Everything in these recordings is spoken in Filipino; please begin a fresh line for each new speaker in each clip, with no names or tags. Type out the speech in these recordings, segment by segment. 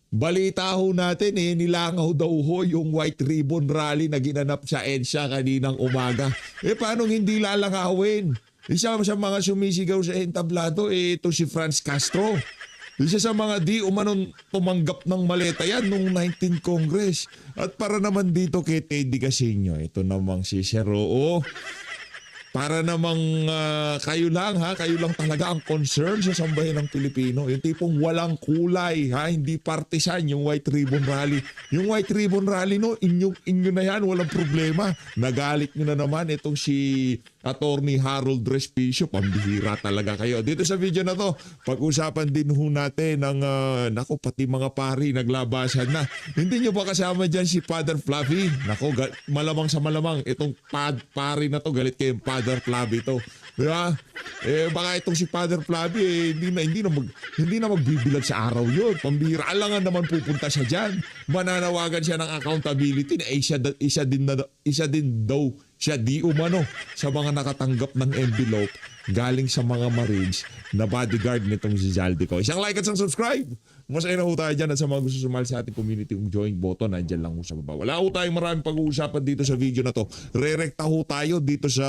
balita ho natin nilangaw daw ho yung White Ribbon Rally na ginanap sa EDSA kaninang umaga. Paano hindi lalangawin? Isa sa mga sumisigaw sa entablado, ito si Franz Castro. Isa sa mga di umanon tumanggap ng maleta yan nung 19th Congress. At para naman dito kay Teddy Casino, ito namang si Sheroo. Para namang kayo lang talaga ang concern sa sambahin ng Pilipino. Yung tipong walang kulay, hindi partisan yung White Ribbon Rally. Yung White Ribbon Rally, no, inyo na yan, walang problema. Nagalit nyo na naman itong si Attorney Harold Respicio. Pambihira talaga kayo. Dito sa video na to, pag-usapan din ho natin ng, pati mga pari naglabasan na. Hindi nyo ba kasama dyan si Father Fluffy? Malamang sa malamang, itong pari na to, galit kayong Father Fluffy to. Diba? Baka itong si Father Fluffy, hindi na magbibilag sa araw yun. Pambihira lang naman pupunta siya dyan. Mananawagan siya ng accountability na isa din daw siya di umano sa mga nakatanggap ng envelope galing sa mga Marines na bodyguard nitong si Zaldico. Isang like at isang subscribe. Masaya na ho tayo dyan at sa mga gusto sumali sa ating community, yung join button, nandyan lang ho sa baba. Wala ho tayong maraming pag-uusapan dito sa video na to. Re-recta ho tayo dito sa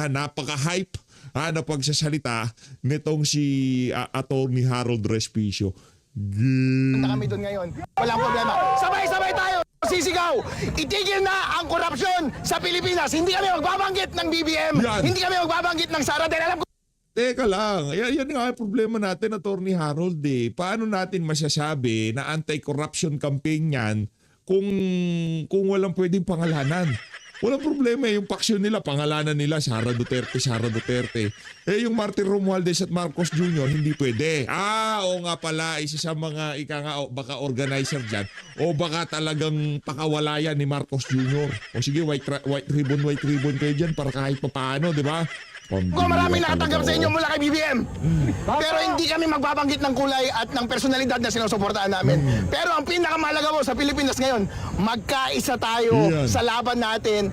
napaka-hype na pagsasalita nitong si Attorney Harold Respicio.
Na kami doon ngayon. Walang problema. Sabay-sabay tayo! Sisigaw! Itigil na ang korupsyon sa Pilipinas! Hindi kami magbabanggit ng BBM!
Yan.
Hindi kami magbabanggit ng Sara dahil alam ko
Teka lang, yan nga ang problema natin, Attorney Harold. Paano natin masasabi na anti-corruption campaign yan kung walang pwedeng pangalanan? Walang problema yung paksyon nila, pangalanan nila, Sara Duterte. Yung Martin Romualdez at Marcos Jr., hindi pwede. Oo nga pala, isa sa mga baka organizer dyan, o baka talagang pakawalayan ni Marcos Jr. O sige, white ribbon kayo dyan para kahit papaano, di ba?
maraming nakatanggap sa inyo mula kay BBM. Pero hindi kami magbabanggit ng kulay at ng personalidad na sinusuportahan namin. Pero ang pinakamahalaga mo sa Pilipinas ngayon, magkaisa tayo sa laban natin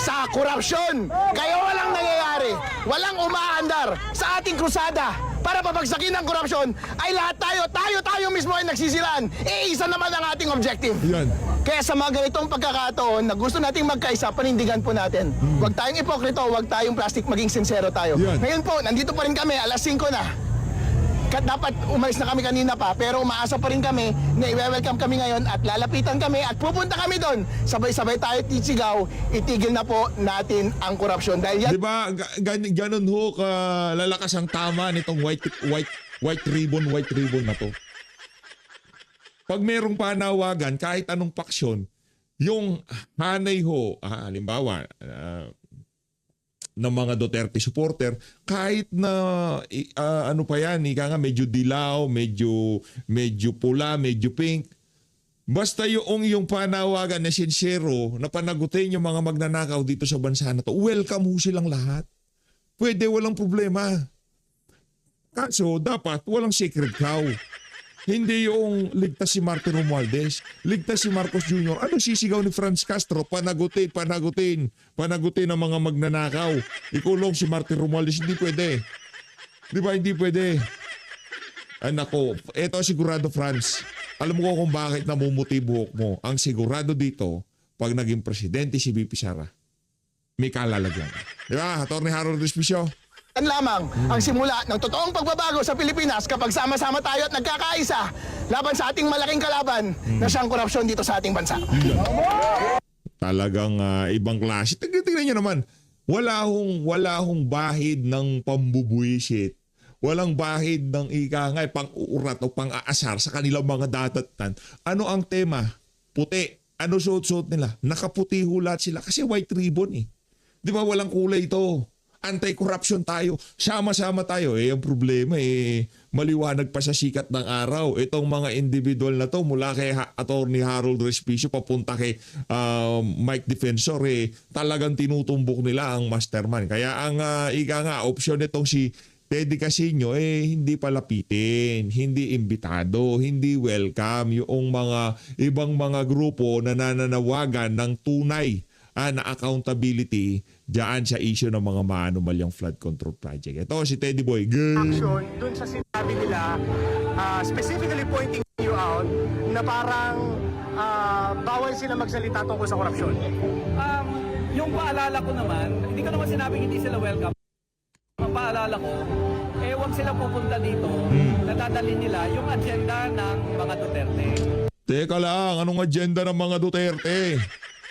sa korupsyon. Kaya walang nangyayari, walang umaandar sa ating krusada para pabagsakin ang korupsyon ay lahat tayo mismo ay nagsisiraan. Isa naman ang ating objective.
Yan.
Kaya sa mga ganitong pagkakataon na gusto nating magkaisa, panindigan po natin. Huwag tayong ipokrito, huwag tayong plastic, maging sincero tayo.
Yan.
Ngayon po, nandito pa rin kami, alas 5 na. Dapat umalis na kami kanina pa, pero umaasa pa rin kami na i-welcome kami ngayon at lalapitan kami at pupunta kami doon. Sabay-sabay tayo tisigaw, itigil na po natin ang korupsyon. Dahil yan,
Di ba, ganun ho lalakas ang tama nitong white ribbon na to. Pag merong panawagan, kahit anong paksyon, yung hanay ho, halimbawa, ng mga Duterte supporter, kahit na medyo dilaw, medyo pula, medyo pink, basta yung panawagan na sincero na panagutin yung mga magnanakaw dito sa bansa na to, welcome ho silang lahat. Pwede, walang problema. Kaso dapat walang sacred cow. Hindi yung ligtas si Martin Romualdez, ligtas si Marcos Jr. Ano sisigaw ni Franz Castro? Panagutin ang mga magnanakaw. Ikulong si Martin Romualdez. Hindi pwede. Di ba? Hindi pwede. Ay nako, eto sigurado Franz. Alam mo kung bakit namumuti buhok mo. Ang sigurado dito, pag naging presidente si BP Sara, may kalalagyan. Di ba? Attorney Harold Respicio?
yan lamang ang simula ng totoong pagbabago sa Pilipinas kapag sama-sama tayo at nagkakaisa laban sa ating malaking kalaban na siyang korupsyon dito sa ating bansa.
Talagang ibang klase. Tingnan nyo naman, wala hong bahid ng pambubuisit. Walang bahid ng pang-uurat o pang-aasar sa kanilang mga datatan. Ano ang tema? Puti. Ano suot-suot nila? Nakaputi hulat sila kasi white ribbon eh. Di ba walang kulay ito? Anti-corruption tayo. Sama-sama tayo. Ang problema maliwanag pa sa sikat ng araw. Itong mga individual na to mula kay Attorney Harold Respicio papunta kay Mike Defensor talagang tinutumbok nila ang mastermind. Kaya ang opsyon nitong si Teddy Casino hindi palapitin, hindi imbitado, hindi welcome yung mga ibang mga grupo na nananawagan ng tunay na accountability diyan sa issue ng mga maanumalyang flood control project. Ito si Teddy Boy.
Action dun sa sinabi nila, specifically pointing you out
na parang bawal sila magsalita tungkol sa korupsyon?
Yung paalala ko naman, hindi ko naman sinabing hindi sila welcome. Ang paalala ko, huwag sila pupunta dito, nadadali nila yung agenda ng mga Duterte.
Teka lang, anong agenda ng mga Duterte?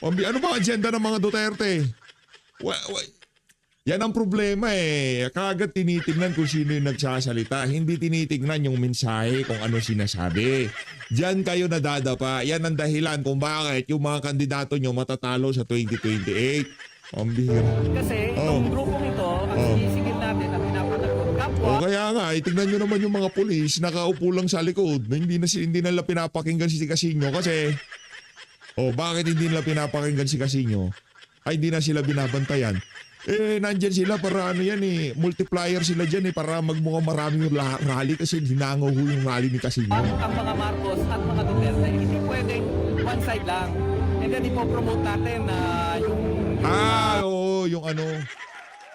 Ano ba agenda ng mga Duterte? Yan ang problema eh. Kagad tinitignan kung sino yung nagsasalita. Hindi tinitignan yung mensahe kung ano sinasabi. Diyan kayo nadadapa. Yan ang dahilan kung bakit yung mga kandidato nyo matatalo sa 2028. Ang bihira.
Kasi itong grupong ito, ang sinisigil natin at pinapanagot kapwa.
O kaya nga, tignan nyo naman yung mga pulis nakaupo lang sa likod na hindi nila pinapakinggan si Casino kasi bakit hindi nila pinapakinggan si Casino? Ay hindi na sila binabantayan. Nandyan sila para multiplier sila dyan para magmukhang maraming yung rally kasi hinangaw yung rally ni Casino.
Ang mga Marcos at mga Duterte, hindi pwedeng one side lang. And then ipopromote natin na yung...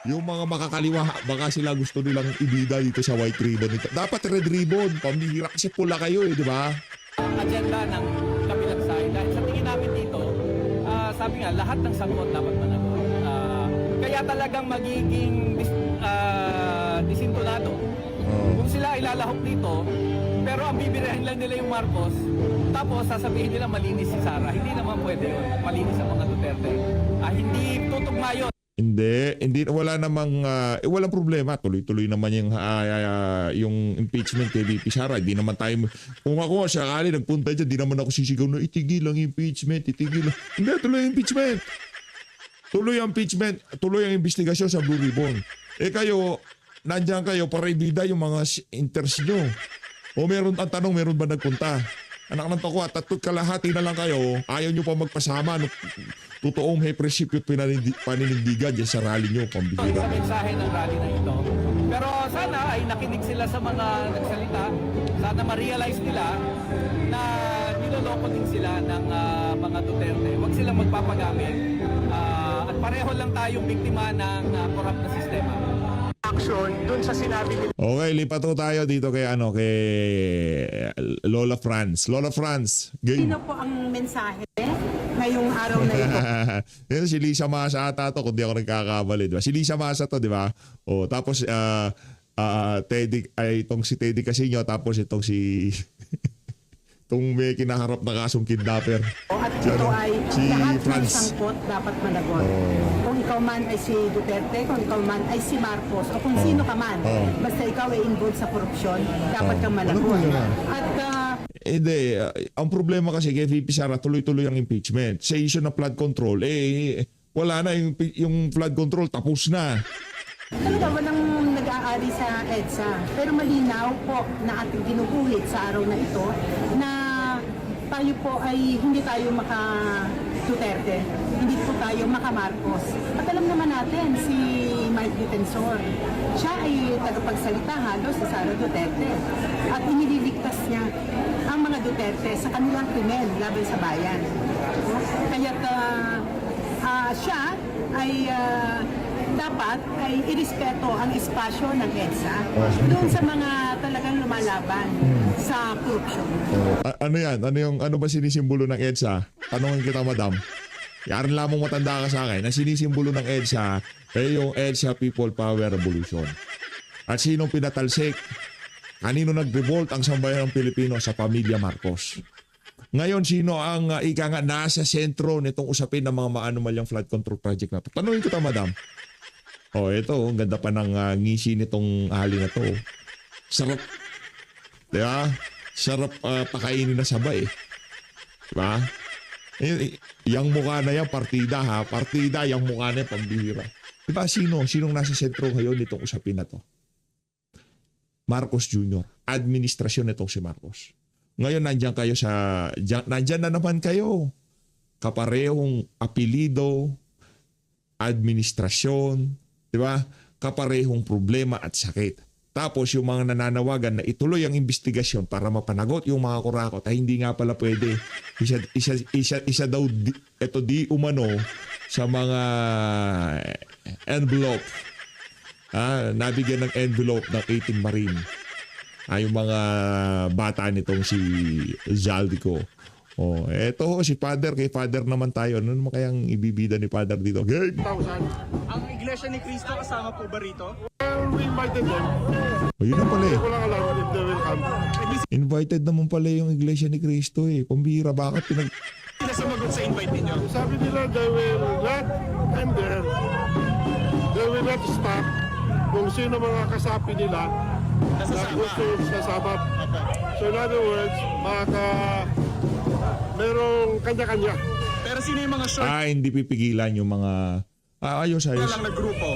yung mga makakaliwa, baka sila gusto nilang ibida dito sa white ribbon. Dapat red ribbon, pambihira kasi pula kayo di ba?
Agenda ng kabilang side. Dahil sa tingin namin dito, sabi nga, lahat ng sangkot dapat managot. Kaya talagang magiging disintonado. Kung sila ilalahok dito, pero ang bibirahin lang nila yung Marcos, tapos sasabihin nila malinis si Sara. Hindi naman pwede yun. Malinis ang mga Duterte. Hindi tutugma yun.
Hindi wala namang walang problema, tuloy-tuloy naman yung impeachment kay VP Sara. Hindi naman tayo kung ako sakali nagpunta diyan, di naman ako sisigaw na itigil ang impeachment, itigil. Hindi, tuloy ang impeachment. Tuloy ang impeachment, tuloy ang investigasyon sa Blue Ribbon. Kayo, nandiyan kayo para ibida yung mga interest nyo. Ang tanong, meron ba nagpunta? Anak ng toko, tatot kalahati na lang kayo, ayaw nyo pa magpasama. Totoong may presipyo paninindigan dyan sa rally nyo, pambihira.
Sa mensahe ng rally na ito. Pero sana ay nakinig sila sa mga nagsalita. Sana ma-realize nila na niloloko din sila ng mga Duterte. Huwag silang magpapagamit. At pareho lang tayong biktima ng corrupt na sistema.
Action dun sa sinabi nila.
Okay, lipat po tayo dito kay Lola Franz. Lola Franz, game.
Sino po ang mensahe ngayong araw na ito?
Yan si Lisa Masa ata to, kung di ako nagkakamali, di ba? Si Lisa Masa to, di ba? Tapos Teddy ay itong si Teddy Casino, tapos itong si itong may kinaharap na kasong kidnapper.
At ito ay
si
lahat ng
Franz.
sangkot dapat managot. Kung ikaw man ay si Duterte, kung ikaw man ay si Marcos, o kung sino ka man, basta ikaw ay involved sa korupsyon, dapat kang managot. At
Hindi, ang problema kasi kay VP Sara, tuloy-tuloy ang impeachment. Sa issue na flood control, wala na yung flood control, tapos na.
talaga walang nag-aari sa EDSA. Pero malinaw po na ating ginuguhit sa araw na ito na tayo po ay hindi tayo maka-Duterte, hindi po tayo maka-Marcos. At alam naman natin si Mike Defensor, siya ay tagapagsalita halos sa Sara Duterte. At inililigtas niya ang mga Duterte sa kanilang krimen laban sa bayan. Kaya't siya ay dapat ay irespeto ang espasyo ng EDSA doon sa mga talagang lumalaban sa korupsyon.
Ano ba sinisimbolo ng EDSA? Tanungin kita, madam. Yaran lamang matanda ka sa akin. Ang sinisimbolo ng EDSA ay yung EDSA People Power Revolution. At sinong pinatalsik? Kanino nag-revolt ang sambayan ng Pilipino? Sa pamilya Marcos. Ngayon, sino ang ika nga nasa sentro nitong usapin ng mga maanumalyang flood control project na ito? Tanungin kita, madam. Ito, ang ganda pa ng ngisi nitong ahali na to. Sarap. Diba? Sarap pakainin na sabay. Diba? Yang mukha na yan, partida ha. Partida, yang mukha na yan, pambihira. Diba, sinong nasa sentro ngayon nitong usapin na to? Marcos Jr. Administrasyon nitong si Marcos. Ngayon, nandyan na naman kayo. Kaparehong apelido, administrasyon, di ba? Kaparehong problema at sakit. Tapos yung mga nananawagan na ituloy ang investigasyon para mapanagot yung mga kurakot ay hindi nga pala pwede. Isa daw di umano sa mga envelope. Nabigyan ng envelope ng 18 Marine. Yung mga bata nitong si Zaldico. Oh, eto ho, si Father, kay Father naman tayo. Ano naman kayang ibibida ni Father dito? Game!
Ang Iglesia ni Cristo kasama po ba rito?
We invited them.
Oh, yun na pala eh.
Ko lang alam if they will come.
Invited naman pala yung Iglesia ni Cristo eh. Pambira, bakit
Sila sumagot sa invite ninyo?
Sabi nila they will not end there. They will not stop kung sino mga kasapi nila na gusto sasabak. So in other words, merong kanya-kanya.
Pero sino yung mga sure
hindi pipigilan yung mga... ayos.
na lang na grupo?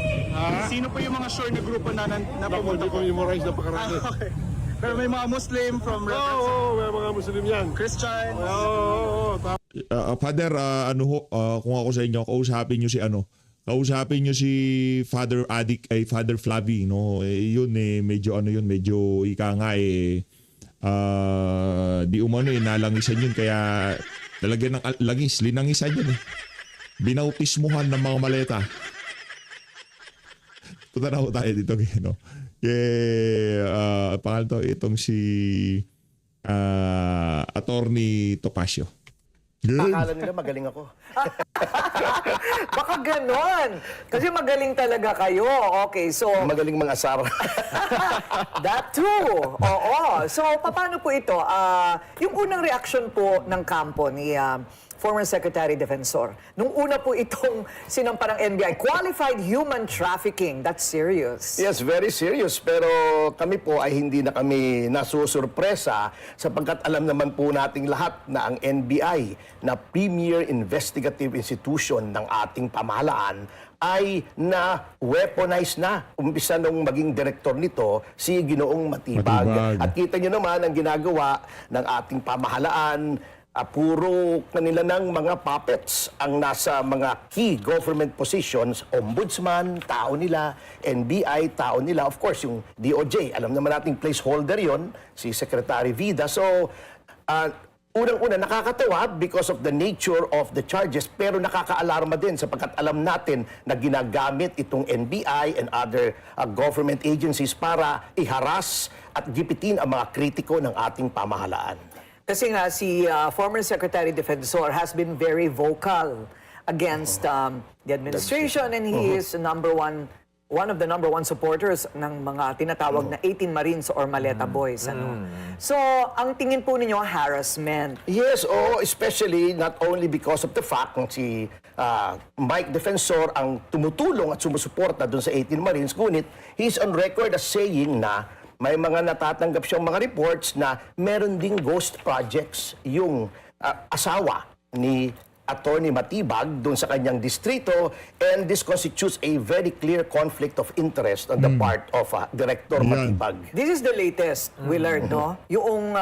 Sino po yung mga sure na grupo na
Ako,
pumunta
hindi ko
po?
memorize na pakarami.
Okay. Pero may mga Muslim from
Oo,
reference
may mga Muslim yan.
Christian.
Oo.
Father, kung ako sa inyo, kausapin nyo si Father Adik ay Father Flavi, no? Yun medyo ika nga di umano nalangisan yun, kaya talagyan ng linangisan yun eh. Binautismuhan ng mga maleta. Punta na ho tayo dito pangalan to, itong si Attorney Topacio.
Akala nila magaling ako.
Baka ganon. Kasi magaling talaga kayo. Okay, so...
Magaling mga asar.
That too. Oo. So, paano po ito? Yung unang reaksyon po ng kampo ni former Secretary Defensor, nung una po itong sinampa ng NBI, qualified human trafficking, that's serious.
Yes, very serious. Pero kami po ay hindi na kami nasusurpresa sapagkat alam naman po nating lahat na ang NBI na premier investigative institution ng ating pamahalaan ay na-weaponize na. Umpisa nung maging direktor nito, si Ginoong Matibag. At kita nyo naman ang ginagawa ng ating pamahalaan, puro kanila ng mga puppets ang nasa mga key government positions, ombudsman, tao nila, NBI, tao nila, of course, yung DOJ. Alam naman nating placeholder yon, si Secretary Vida. So, unang-una, nakakatawa because of the nature of the charges, pero nakaka-alarma din sapagkat alam natin na ginagamit itong NBI and other government agencies para iharas at gipitin ang mga kritiko ng ating pamahalaan.
Kasi nga, si former Secretary Defensor has been very vocal against the administration, and he is one of the number one supporters ng mga tinatawag na 18 Marines or Maleta Boys. So, ang tingin po ninyo, harassment.
Yes, especially not only because of the fact na si Mike Defensor ang tumutulong at sumusuporta dun sa 18 Marines, ngunit he's on record as saying na may mga natatanggap siyang mga reports na meron ding ghost projects yung asawa ni Attorney Matibag doon sa kanyang distrito, and this constitutes a very clear conflict of interest on the part of Director Matibag.
This is the latest, Willard, no? Yung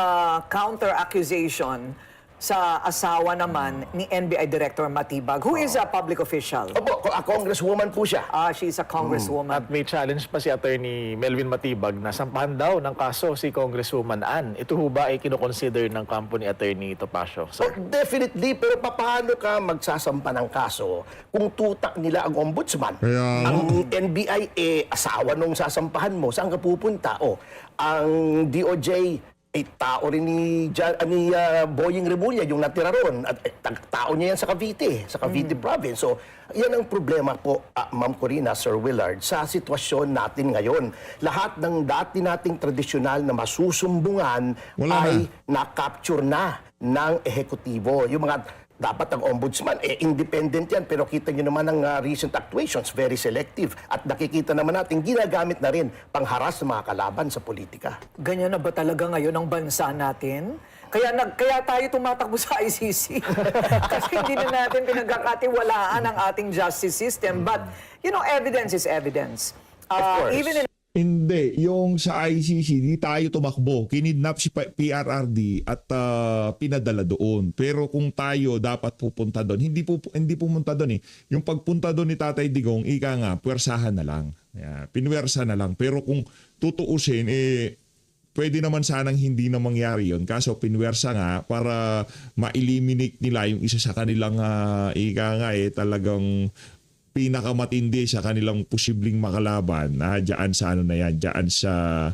counter-accusation sa asawa naman ni NBI Director Matibag, who is a public official.
Opo, a congresswoman po siya.
She's a congresswoman.
At may challenge pa si Attorney Melvin Matibag na sampahan daw ng kaso si Congresswoman Ann. Ito ho ba ay kinoconsider ng kampo ni Attorney Topacio?
So, definitely, pero paano ka magsasampa ng kaso kung tutak nila ang ombudsman?
Kaya,
ang NBI, asawa nung sasampahan mo, saan ka pupunta? Ang DOJ, tao rin ni Boying Remulla, yung natira ron. At tao niya yan sa Cavite Province. So, yan ang problema po, Ma'am Corina, Sir Willard, sa sitwasyon natin ngayon. Lahat ng dati nating tradisyonal na masusumbungan ay na-capture na ng ehekutibo. Yung mga dapat ang ombudsman, independent yan, pero kita nyo naman ang recent actuations, very selective. At nakikita naman natin, ginagamit na rin pangharas ng mga kalaban sa politika.
Ganyan na ba talaga ngayon ang bansa natin? Kaya tayo tumatakbo sa ICC. Kasi hindi na natin pinagkakatiwalaan ang ating justice system. But, evidence is evidence.
Of course.
Even in
hindi, yung sa ICC, di tayo tumakbo. Kinidnap si PRRD at pinadala doon. Pero kung tayo dapat pupunta doon, hindi pumunta doon eh. Yung pagpunta doon ni Tatay Digong, ika nga, puwersahan na lang. Pinwersa na lang. Pero kung tutuusin, pwede naman sanang hindi na mangyari yun. Kaso pinwersa nga para ma-eliminate nila yung isa sa kanilang ika nga talagang pinakamatindi sa kanilang posibleng makalaban diyan sa diyan sa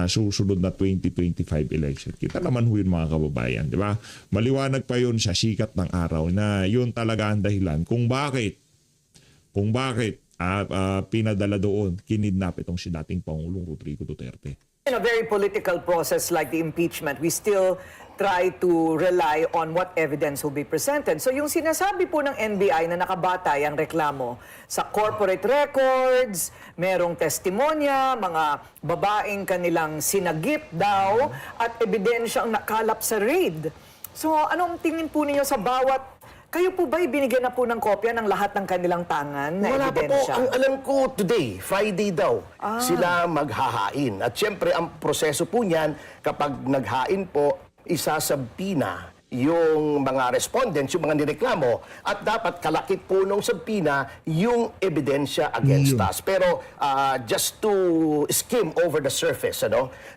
susunod na 2025 election. Kita naman ho yun mga kababayan, di ba? Maliwanag pa yun sa sikat ng araw na yun talaga ang dahilan kung bakit pinadala doon, kinidnap itong si dating Pangulong Rodrigo Duterte.
In a very political process like the impeachment, we still try to rely on what evidence will be presented. So yung sinasabi po ng NBI na nakabatay ang reklamo sa corporate records, merong testimonya, mga babaeng kanilang sinagip daw, at ebidensyang nakalap sa raid. So anong tingin po ninyo sa bawat... Kayo po ba binigyan na po ng kopya ng lahat ng kanilang tangan na
Wala pa po.
ebidensya?
Ang alam ko today, Friday daw, sila maghahain. At syempre, ang proseso po niyan, kapag naghain po, isasabpina yung mga respondents, yung mga nireklamo, at dapat kalakip po nung sabpina yung ebidensya against us. Pero just to skim over the surface,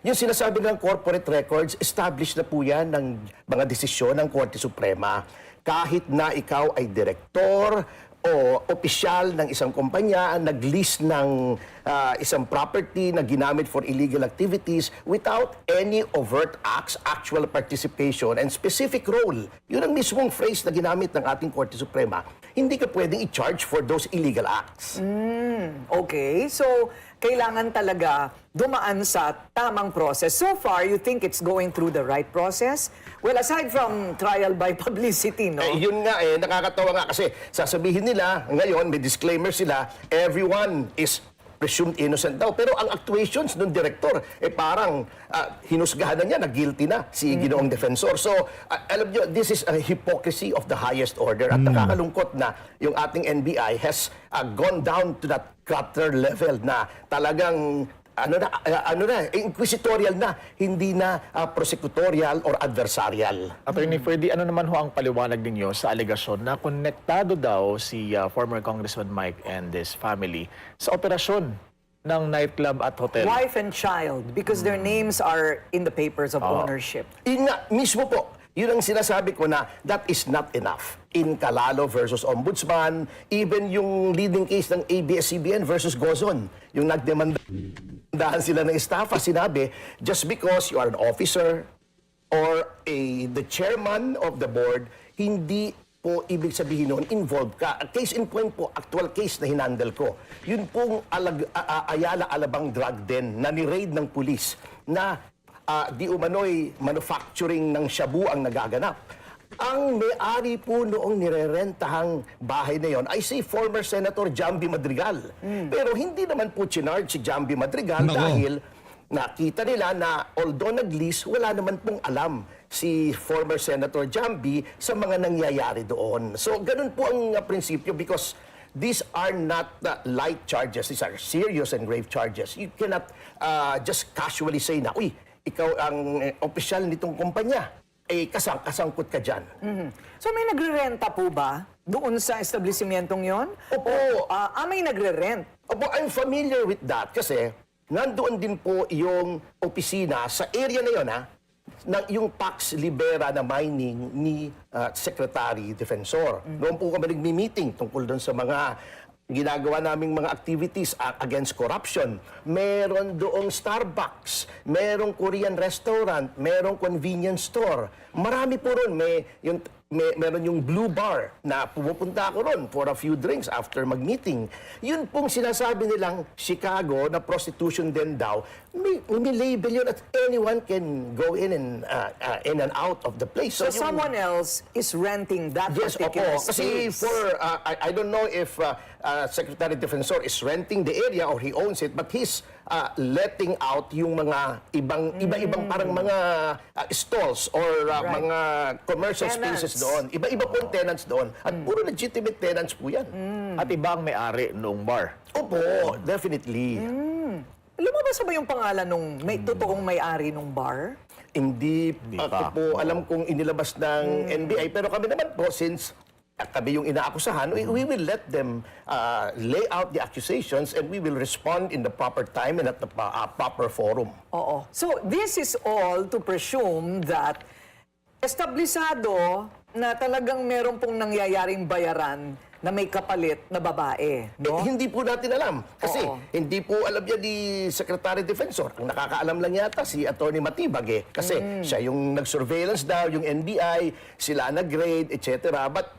yung sinasabi ng corporate records, established na po yan ng mga desisyon ng Korte Suprema. Kahit na ikaw ay direktor o opisyal ng isang kumpanya, nag-lease ng isang property na ginamit for illegal activities without any overt acts, actual participation, and specific role. Yun ang mismong phrase na ginamit ng ating Korte Suprema. Hindi ka pwedeng i-charge for those illegal acts.
Okay, so kailangan talaga dumaan sa tamang process. So far, you think it's going through the right process? Well, aside from trial by publicity, no?
Yun nga nakakatawa nga kasi sasabihin nila, ngayon may disclaimer sila, everyone is presumed innocent daw. Pero ang actuations ng direktor, parang hinusgahan na niya, na guilty na si Ginoong Defensor. So, alam niyo, this is a hypocrisy of the highest order. At nakakalungkot na yung ating NBI has gone down to that crater level na talagang inquisitorial na, hindi na prosecutorial or adversarial.
Attorney Ferdy, ano naman ho ang paliwanag ninyo sa alegasyon na konektado daw si former Congressman Mike and his family sa operasyon ng nightclub at hotel?
Wife and child, because their names are in the papers of ownership.
Yun nga, mismo po, yun ang sinasabi ko na that is not enough. In Calalo versus Ombudsman, even yung leading case ng ABS-CBN versus Gozon, yung nagdemandahan sila ng estafa, sinabi, just because you are an officer or the chairman of the board, hindi po ibig sabihin noon, involved ka. Case in point po, actual case na hinandle ko. Yun pong Ayala Alabang drug den na ni-raid ng pulis na di umano'y manufacturing ng shabu ang nagaganap. Ang may-ari po noong nirerentahang bahay na yon ay si former Senator Jambi Madrigal. Pero hindi naman po chinarge si Jambi Madrigal dahil nakita nila na although nag-lease, wala naman pong alam si former Senator Jambi sa mga nangyayari doon. So ganun po ang prinsipyo because these are not light charges. These are serious and grave charges. You cannot just casually say na, uy, ikaw ang opisyal nitong kumpanya, kasangkot ka dyan.
So may nagre-renta po ba doon sa establishmentong yon?
Opo.
May nagre-rent.
Opo, I'm familiar with that kasi nandoon din po yung opisina sa area na yon, yung Pax Libera na mining ni Secretary Defensor. Noon po kami nagmi-meeting tungkol doon sa mga ginagawa naming mga activities against corruption. Meron doong Starbucks, merong Korean restaurant, merong convenience store. Marami po ron. Meron yung Blue Bar na pumupunta ako ron for a few drinks after mag-meeting. Yun pong sinasabi nilang Chicago na prostitution din daw. May label yun at anyone can go in and out of the place.
So someone else is renting that
Yes,
particular
opo. Kasi
space.
I don't know if Secretary Defensor is renting the area or he owns it, but he's letting out yung mga iba-ibang parang mga stalls or mga commercial
Tenants.
spaces doon. Iba-iba pong tenants doon. At puro legitimate tenants po yan.
At iba ang may-ari noong bar.
Opo, definitely.
Lumabas ba yung pangalan nung totoong may-ari nung bar?
Hindi
pa.
ako po alam kung inilabas ng NBI. Pero kami naman po, since kami yung inaakusahan, we will let them lay out the accusations and we will respond in the proper time and at the proper forum.
Oo. So this is all to presume that establisado na talagang meron pong nangyayaring bayaran na may kapalit na babae, no?
Hindi po natin alam. Kasi
Oo.
hindi po alam yan ni Secretary Defensor. Ang nakakaalam lang yata si Atty. Matibag Kasi siya yung nag-surveillance daw, yung NBI, sila nag-grade, etc. But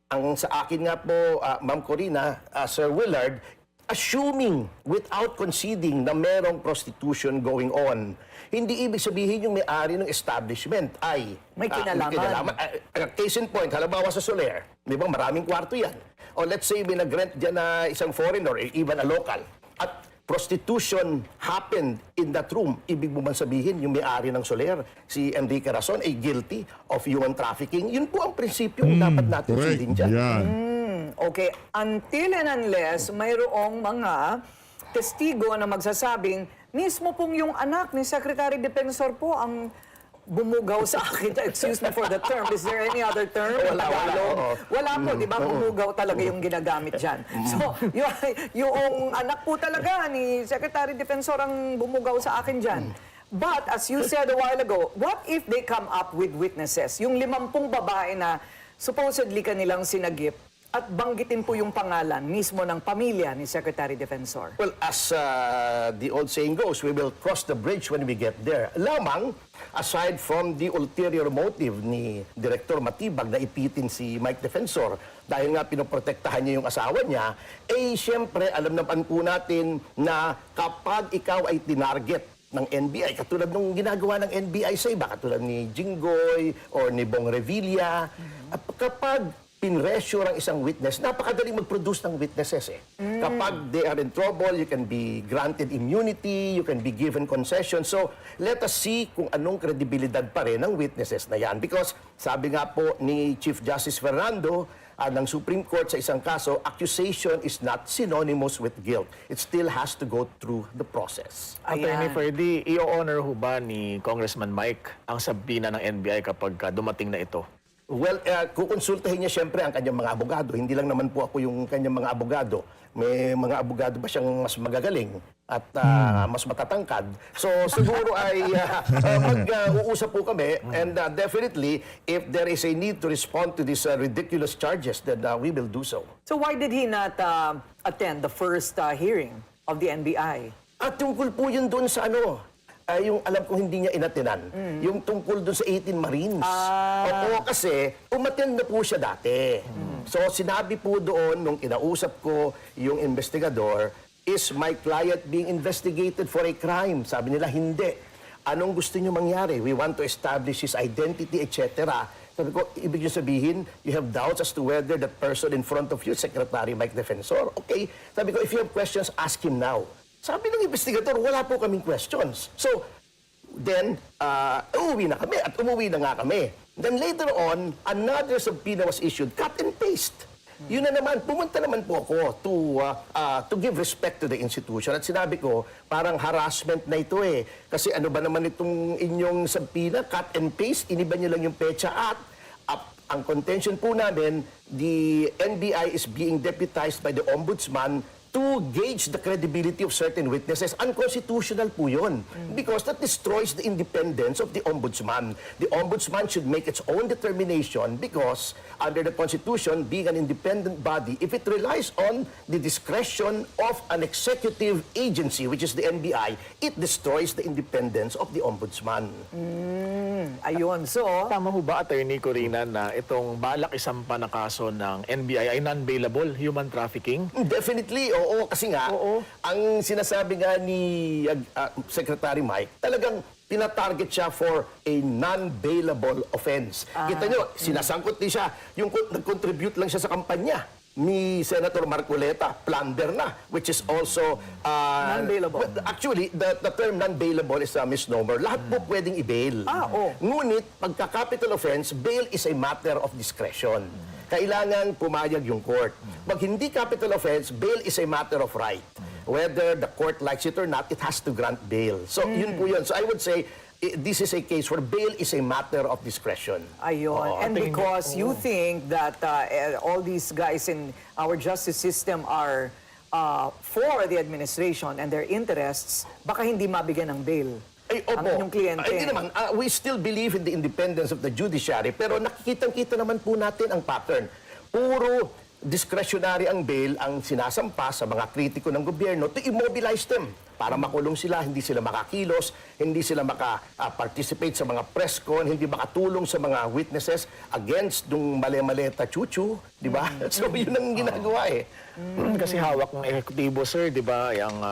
ang sa akin nga po, Ma'am Corina, Sir Willard, assuming without conceding na merong prostitution going on, hindi ibig sabihin yung may-ari ng establishment ay
May kinalaman.
Case in point, halimbawa sa Soler, di ba maraming kwarto yan. O let's say may nag-rent dyan na isang foreigner, even a local, at prostitution happened in that room. Ibig mo man sabihin, yung may-ari ng Soler, si Enrique Razon, ay guilty of human trafficking. Yun po ang prinsipyo dapat natin
Correct.
sundin dyan.
Yan.
Okay, until and unless mayroong mga testigo na magsasabing mismo pong yung anak ni Secretary Defensor po ang bumugaw sa akin. Excuse me for the term. Is there any other term?
Wala, oo.
Wala po, di ba? Bumugaw talaga yung ginagamit dyan. So, yung anak po talaga ni Secretary Defensor ang bumugaw sa akin dyan. But, as you said a while ago, what if they come up with witnesses? Yung 50 babae na supposedly kanilang sinagip, at banggitin po yung pangalan mismo ng pamilya ni Secretary Defensor.
Well, as the old saying goes, we will cross the bridge when we get there. Lamang, aside from the ulterior motive ni Director Matibag na ipitin si Mike Defensor, dahil nga pinoprotektahan niya yung asawa niya, siyempre, alam naman po natin na kapag ikaw ay tinarget ng NBI, katulad nung ginagawa ng NBI sa iba, katulad ni Jinggoy or ni Bong Revilla, kapag pinressure ang isang witness, napakadaling mag-produce ng witnesses Kapag they are in trouble, you can be granted immunity, you can be given concession. So, let us see kung anong kredibilidad pa rin ng witnesses na yan. Because, sabi nga po ni Chief Justice Fernando ng Supreme Court sa isang kaso, accusation is not synonymous with guilt. It still has to go through the process.
Attorney Ferdy, i-honor ho ba ni Congressman Mike ang sabina ng NBI kapag dumating na ito?
Well, kukonsultahin niya siyempre ang kanyang mga abogado. Hindi lang naman po ako yung kanyang mga abogado. May mga abogado ba siyang mas magagaling at mas matatangkad. So siguro ay mag-uusap po kami and definitely if there is a need to respond to these ridiculous charges, then we will do so.
So why did he not attend the first hearing of the NBI?
At tungkol po yun doon sa yung alam ko hindi niya inatinan. Yung tungkol doon sa 18 Marines. Opo, kasi umattend na po siya dati. So sinabi po doon nung kinausap ko yung investigador, is my client being investigated for a crime? Sabi nila, hindi. Anong gusto niyo mangyari? We want to establish his identity, etc. Sabi ko, ibig niyo sabihin, you have doubts as to whether that person in front of you, Secretary Mike Defensor. Okay. Sabi ko, if you have questions, ask him now. Sabi ng investigador, wala po kaming questions. So, then, uuwi na kami at umuwi na nga kami. Then later on, another subpoena was issued, cut and paste. Yun na naman, pumunta naman po ako to give respect to the institution. At sinabi ko, parang harassment na ito Kasi ano ba naman itong inyong subpoena, cut and paste, iniba niyo lang yung pecha at ang contention po namin, the NBI is being deputized by the Ombudsman to gauge the credibility of certain witnesses. Unconstitutional po yun. Because that destroys the independence of the Ombudsman. The Ombudsman should make its own determination because under the Constitution, being an independent body, if it relies on the discretion of an executive agency, which is the NBI, it destroys the independence of the Ombudsman.
Ayun, so...
Tama ho ba, Attorney Corina, na itong balak isampa na kaso ng NBI ay non-bailable, human trafficking?
Definitely, oo. Kasi nga, ang sinasabi nga ni Secretary Mike, talagang pinatarget siya for a non-bailable offense. Kita nyo, sinasangkot din siya. Yung nag-contribute lang siya sa kampanya ni Senator Marcoleta, plunder na, which is also...
Non-bailable.
Actually, the term non-bailable is a misnomer. Lahat po pwedeng i-bail. Ngunit, pagka-capital offense, bail is a matter of discretion. Kailangan pumayag yung court. Pag hindi capital offense, bail is a matter of right. Whether the court likes it or not, it has to grant bail. So, yun po yun. So, I would say, this is a case where bail is a matter of discretion.
Ayun. And because you think that all these guys in our justice system are for the administration and their interests, baka hindi mabigyan ng bail. Ang inyong kliyente.
Hindi naman. We still believe in the independence of the judiciary, pero nakikita-kita naman po natin ang pattern. Puro discretionary ang bail ang sinasampa sa mga kritiko ng gobyerno to immobilize them para makulong sila, hindi sila makakilos, hindi sila maka-participate sa mga press con, hindi makatulong sa mga witnesses against dung mali-maleta chuchu, di ba? So yun ang ginagawa eh.
Kasi hawak ng ehekutibo, sir, di ba, yung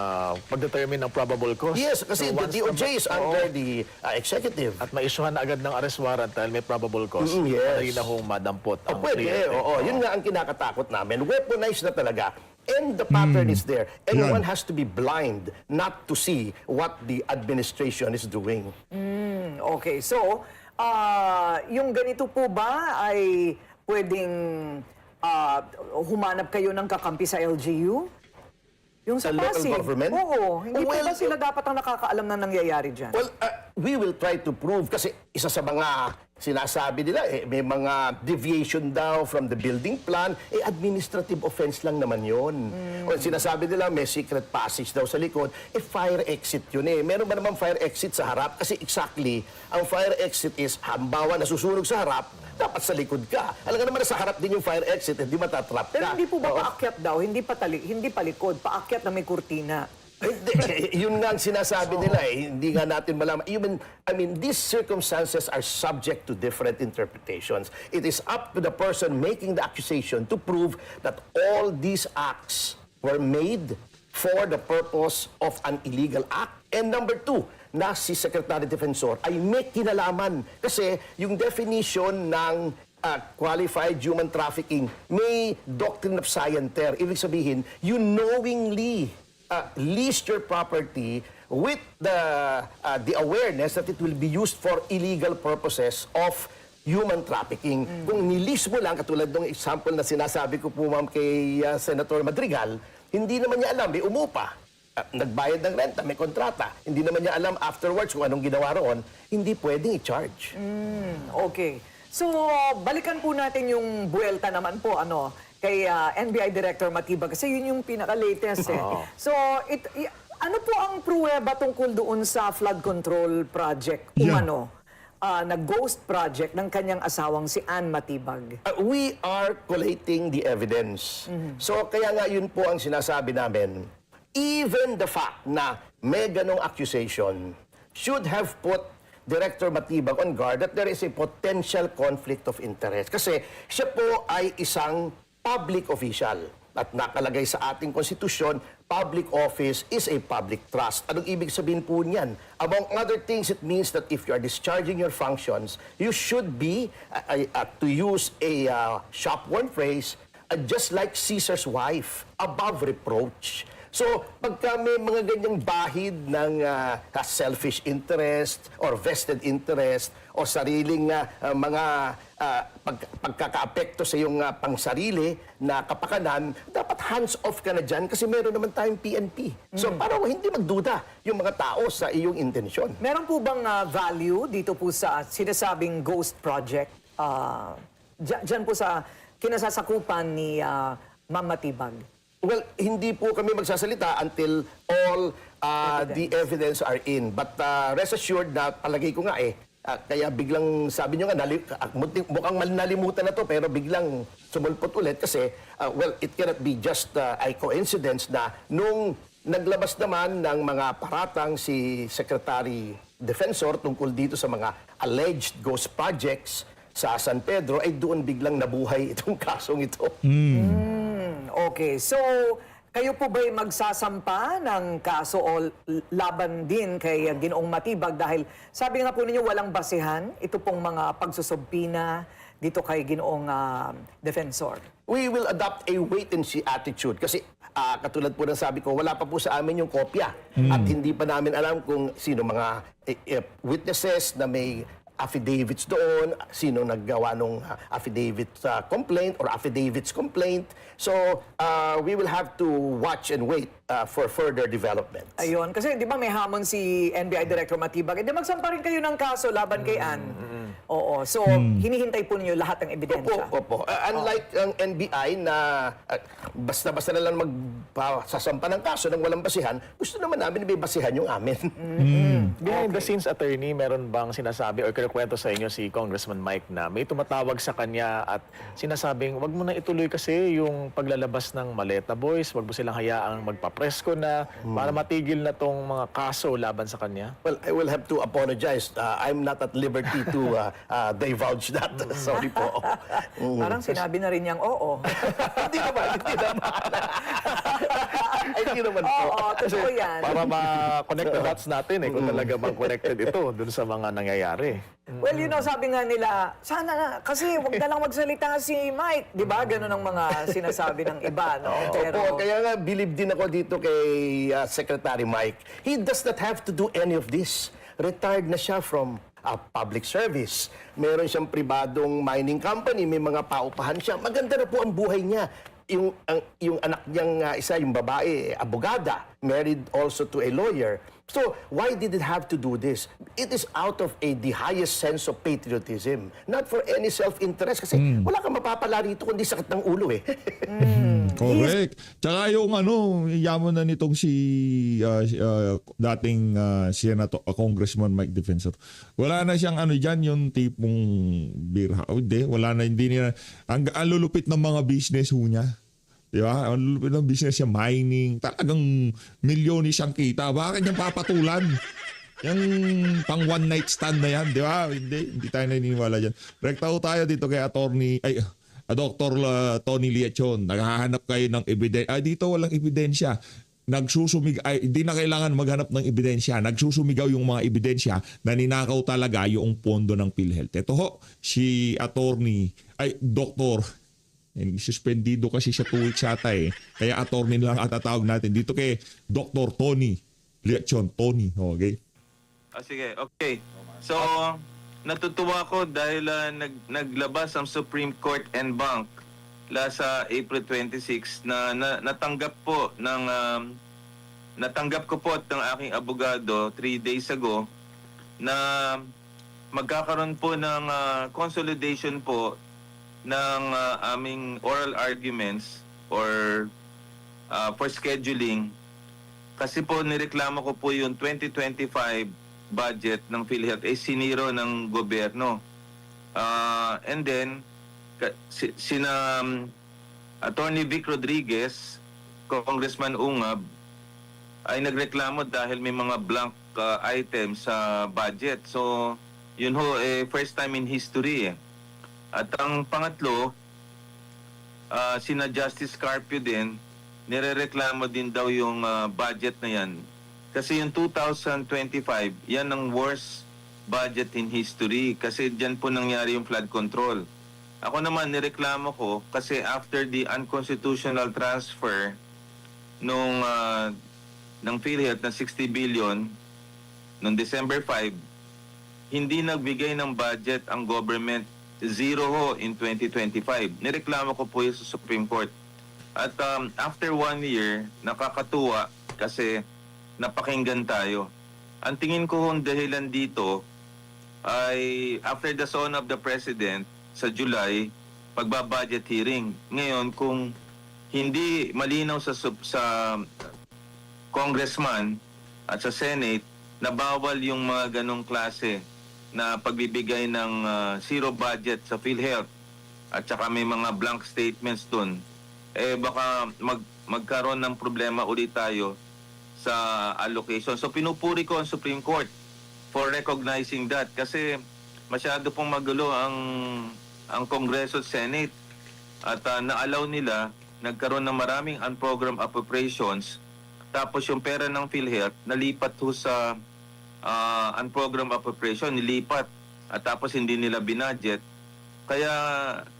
pag-determine ng probable cause.
Yes, kasi
So,
the
once
DOJ is
Oo.
under the executive.
At maisyuhan na agad ng arrest warrant dahil may probable cause.
Yes.
Madali na hong madampot ang
Pwede,
kliyente.
oo. Yun nga ang kinakatakot namin. Weaponized na talaga. And the pattern is there. And
Yan.
one has to be blind not to see what the administration is doing.
Okay, so, yung ganito po ba ay pwedeng humanap kayo ng kakampi sa LGU? Yung sa
Sa local
Pasig?
government?
Oo, hindi po
Well,
ba sila dapat ang nakakaalam na nangyayari dyan?
Well, we will try to prove kasi isa sa mga sinasabi nila, may mga deviation daw from the building plan, administrative offense lang naman yon. O sinasabi nila may secret passage daw sa likod, fire exit yun eh. Meron ba naman fire exit sa harap? Kasi exactly, ang fire exit is, halimbawa nasusunog sa harap, dapat sa likod ka. Alam ka naman na sa harap din yung fire exit, hindi matatrap ka.
Pero hindi po ba
Oo.
paakyat daw, hindi palikod, paakyat na may kurtina?
Hindi, yun nga ang sinasabi nila eh. Hindi nga natin malaman. I mean, these circumstances are subject to different interpretations. It is up to the person making the accusation to prove that all these acts were made for the purpose of an illegal act. And number two, na si Secretary Defensor ay may kinalaman. Kasi yung definition ng qualified human trafficking may doctrine of scienter. Ibig sabihin, you knowingly leased your property with the awareness that it will be used for illegal purposes of human trafficking. Kung nilease mo lang, katulad ng example na sinasabi ko po ma'am kay Senator Madrigal, hindi naman niya alam, may umupa. Nagbayad ng renta, may kontrata. Hindi naman niya alam afterwards kung anong ginawa roon, hindi pwedeng i-charge.
Okay. So, balikan po natin yung buwelta naman po, kay NBI Director Matibag kasi yun yung pinaka-latest eh. So, ano po ang pruweba tungkol doon sa flood control project
Yeah.
na ghost project ng kanyang asawang si Ann Matibag?
We are collating the evidence. So kaya nga yun po ang sinasabi namin, even the fact na may ganong accusation should have put Director Matibag on guard that there is a potential conflict of interest. Kasi siya po ay isang public official at nakalagay sa ating konstitusyon, public office is a public trust. Anong ibig sabihin po niyan? Among other things, it means that if you are discharging your functions, you should be, to use a shop-worn phrase, just like Caesar's wife, above reproach. So, pagka may mga ganyang bahid ng selfish interest or vested interest o sariling mga pagkakaapekto sa iyong pangsarili na kapakanan, dapat hands-off ka na dyan kasi meron naman tayong PNP. So, para hindi magduda yung mga tao sa iyong intensyon.
Meron po bang value dito po sa sinasabing ghost project? Diyan po sa kinasasakupan ni Ma'am Matibag?
Well, hindi po kami magsasalita until all the evidence are in. But rest assured na palagay ko nga kaya biglang sabi nyo nga, mukhang nalimutan na to pero biglang sumulpot ulit kasi, well, it cannot be just a coincidence na nung naglabas naman ng mga paratang si Secretary Defensor tungkol dito sa mga alleged ghost projects sa San Pedro, ay doon biglang nabuhay itong kasong ito.
Okay, so kayo po ba'y magsasampa ng kaso o laban din kay Ginoong Matibag dahil sabi nga po ninyo walang basihan ito pong mga pagsusubpina dito kay Ginoong Defensor?
We will adopt a wait-and-see attitude kasi katulad po ng sabi ko, wala pa po sa amin yung kopya at hindi pa namin alam kung sino mga witnesses na may affidavits doon, sino naggawa nung affidavit complaint or affidavits complaint. So, we will have to watch and wait for further development.
Ayun, kasi di ba may hamon si NBI Director Matibag, hindi magsampa rin kayo ng kaso laban kay Ann. Oo, so hinihintay po ninyo lahat ng ebidensya.
Opo. Unlike ang NBI na basta-basta na lang magsasampa ng kaso ng walang basihan, gusto naman namin may basihan yung amin.
Behind the scenes, attorney, meron bang sinasabi or kinukwento sa inyo si Congressman Mike na may tumatawag sa kanya at sinasabing, wag mo na ituloy kasi yung paglalabas ng Maleta Boys, wag mo silang hayaang magpapresko na para matigil na tong mga kaso laban sa kanya?
Well, I will have to apologize. I'm not at liberty to divulge that. Sorry po.
Parang sinabi na rin niyang oo.
Hindi naman. Hindi naman po.
Oo, totoo yan.
Para ma-connect the dots natin kung talaga bang connected ito dun sa mga nangyayari.
Well, sabi nga nila, sana na, kasi wag na lang magsalita si Mike. Di ba? Ganun ang mga sinasabi ng iba, no?
Opo, kaya nga believe din ako dito kay Secretary Mike. He does not have to do any of this. Retired na siya from public service. Meron siyang pribadong mining company, may mga paupahan siya. Maganda na po ang buhay niya. Yung anak niyang isa, yung babae, abogada, married also to a lawyer. So, why did it have to do this? It is out of the highest sense of patriotism. Not for any self-interest. Kasi wala kang mapapala rito kundi sakit ng ulo eh.
Correct. Tsaka yung yaman na nitong si dating Senator, Congressman Mike Defensor. Wala na siyang dyan, yung tipong birha. Hindi, wala na, hindi niya. Ang lulupit ng mga business niya. Di ba? Ang lulupit ng business niya, mining. Talagang milyonis siyang kita. Bakit niyang papatulan? Yung pang one night stand na yan. Di ba? Hindi tayo naniniwala dyan. Rektaho tayo dito kay Dr. Tony Liachon. Naghahanap kayo ng ebidensya. Dito walang ebidensya. Hindi na kailangan maghanap ng ebidensya. Nagsusumigaw yung mga ebidensya na ninakaw talaga yung pondo ng PhilHealth. Ito ho, si Dr. Suspendido kasi siya 2 weeks ata eh. Kaya attorney lang atatawag natin. Dito kay Dr. Tony Liachon. Tony, okay?
Sige, okay. So, natutuwa ko dahil naglabas ang Supreme Court en banc sa April 26 na natanggap ko po ng aking abogado 3 days ago na magkakaroon po ng consolidation po ng aming oral arguments or for scheduling kasi po nireklamo ko po yung 2025 budget ng PhilHealth siniro ng gobyerno. And then sina Attorney Vic Rodriguez, Congressman Ungab ay nagreklamo dahil may mga blank items sa budget. So yun ho first time in history At ang pangatlo, sina Justice Carpio din, nirereklamo din daw yung budget na yan. Kasi yung 2025, yan ang worst budget in history kasi dyan po nangyari yung flood control. Ako naman, nireklamo ko kasi after the unconstitutional transfer ng PhilHealth na 60 billion noong December 5, hindi nagbigay ng budget ang government, zero ho in 2025. Nireklamo ko po yun sa Supreme Court. At after 1 year, nakakatuwa kasi napakinggan tayo. Ang tingin ko hong dahilan dito ay after the son of the President sa July, pagbabudget hearing. Ngayon, kung hindi malinaw sa Congressman at sa Senate na bawal yung mga ganong klase na pagbibigay ng zero budget sa PhilHealth at saka may mga blank statements dun, baka magkaroon ng problema ulit tayo sa allocation. So pinupuri ko ang Supreme Court for recognizing that kasi masyado pong magulo ang Kongreso at Senate at na-allow nila nagkaroon ng maraming unprogrammed appropriations tapos yung pera ng PhilHealth nalipat ho sa unprogrammed appropriation, nilipat at tapos hindi nila binudget. Kaya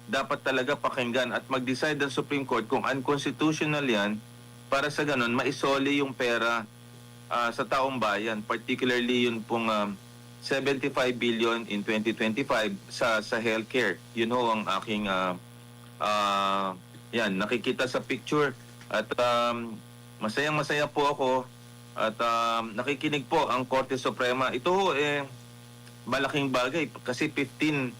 dapat talaga pakinggan at mag-decide ang Supreme Court kung unconstitutional yan para sa ganun maisoli yung pera sa taong bayan, particularly yun pong 75 billion in 2025 sa healthcare. Yun ho ang aking yan nakikita sa picture at masayang-masaya po ako at nakikinig po ang Korte Suprema. Ito ho, malaking bagay kasi 15-0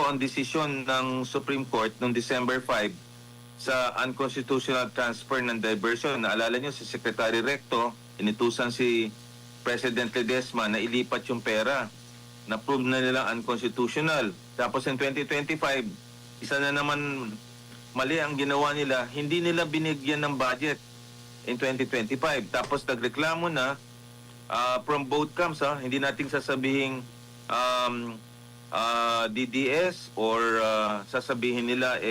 ang desisyon ng Supreme Court noong December 5 sa unconstitutional transfer ng diversion. Naalala nyo si Secretary Recto, inutusan si President Ledesma na ilipat yung pera. Na-prove na nilang unconstitutional. Tapos in 2025, isa na naman mali ang ginawa nila. Hindi nila binigyan ng budget in 2025. Tapos nagreklamo na from both camps. Hindi nating sasabihing DDS or sasabihin nila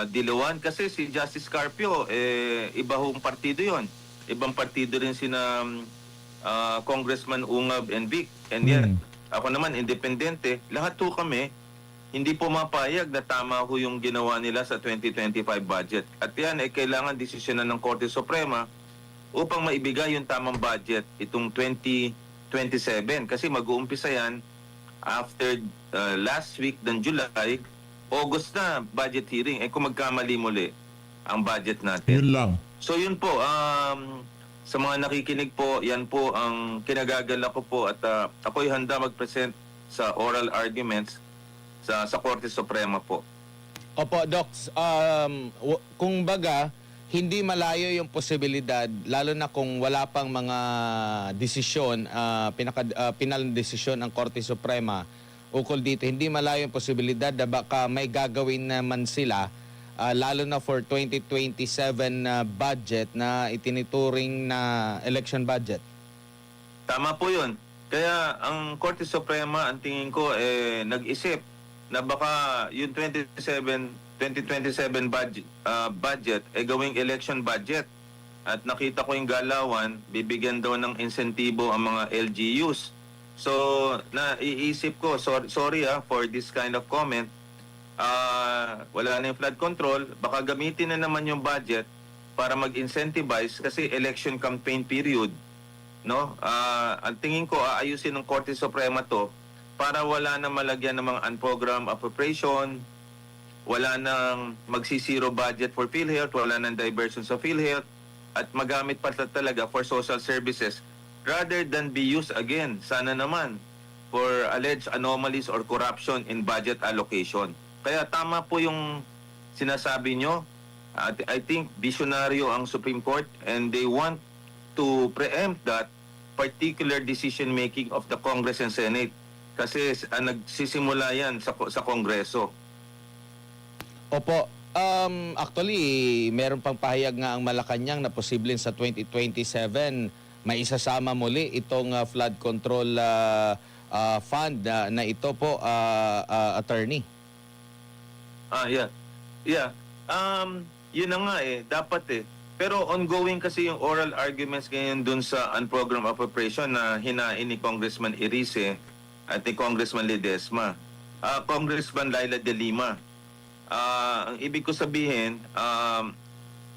Dilawan. Kasi si Justice Carpio, iba hong partido yon. Ibang partido rin sina Congressman Ungab and Vic. And yet, ako naman, independente. Lahat po kami, hindi po mapayag na tama ho yung ginawa nila sa 2025 budget. At yan ay kailangan desisyonan ng Korte Suprema upang maibigay yung tamang budget itong 2027. Kasi mag-uumpisa yan after last week ng July, August na budget hearing. Kung magkamali muli ang budget natin.
Yun lang.
So yun po, sa mga nakikinig po, yan po ang kinagagala ko po at ako'y handa mag-present sa oral arguments sa Korte Suprema po.
Opo, Doc. Kung baga, hindi malayo yung posibilidad, lalo na kung wala pang mga desisyon, pinal desisyon ng Korte Suprema ukol dito, hindi malayo yung posibilidad na baka may gagawin naman sila lalo na for 2027 budget na itinituring na election budget.
Tama po yun. Kaya ang Korte Suprema, ang tingin ko, nag-isip na baka yung 2027 budget gawing election budget. At nakita ko yung galawan, bibigyan daw ng insentibo ang mga LGUs. So, naiisip ko, sorry for this kind of comment, wala na yung flood control, baka gamitin na naman yung budget para mag-incentivize kasi election campaign period, no? Ang tingin ko aayusin ng Korte Suprema to para wala na malagyan ng mga unprogrammed appropriation, wala nang magsisiro budget for PhilHealth, wala nang diversion sa PhilHealth, at magamit pa talaga for social services rather than be used again, sana naman, for alleged anomalies or corruption in budget allocation. Kaya tama po yung sinasabi nyo. I think visionaryo ang Supreme Court and they want to preempt that particular decision making of the Congress and Senate. Kasi nagsisimula yan sa Kongreso.
Opo. Actually, meron pang pahayag nga ang Malacanang na posibleng sa 2027 may isasama muli itong flood control fund na ito po, attorney.
Yeah. Yun na nga dapat Pero ongoing kasi yung oral arguments ngayon dun sa unprogrammed appropriation na hinain ni Congressman Erice at ni Congressman Ledesma. Congressman Laila de Lima. Ang ibig ko sabihin,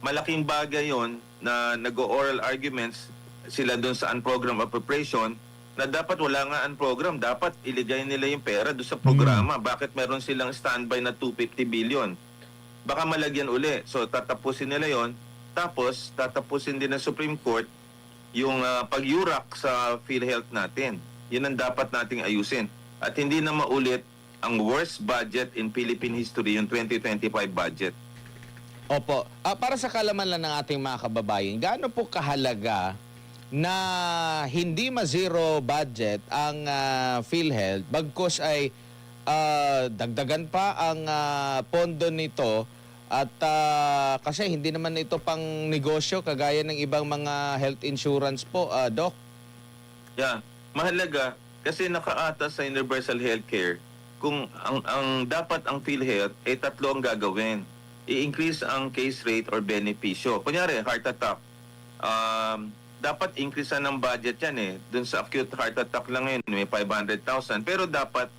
malaking bagay yon na nag-oral arguments sila dun sa unprogrammed appropriation na dapat wala nga unprogrammed, dapat iligay nila yung pera doon sa programa. Bakit meron silang standby na 250 billion? Baka malagyan uli. So tatapusin nila yon. Tapos tatapusin din ng Supreme Court yung pag-yurak sa PhilHealth natin. Yun ang dapat nating ayusin. At hindi na maulit ang worst budget in Philippine history, yung 2025 budget.
Opo. Para sa kalaman lang ng ating mga kababayan, gaano po kahalaga na hindi ma-zero budget ang PhilHealth bagkus ay dagdagan pa ang pondo nito at kasi hindi naman ito pang negosyo kagaya ng ibang mga health insurance po, Doc?
Yeah, mahalaga kasi nakaatas sa universal healthcare kung ang dapat ang PhilHealth tatlo ang gagawin. I-increase ang case rate or benepisyo. Kunyari, heart attack. Dapat increase ng budget yan Dun sa acute heart attack lang yun, may 500,000. Pero dapat,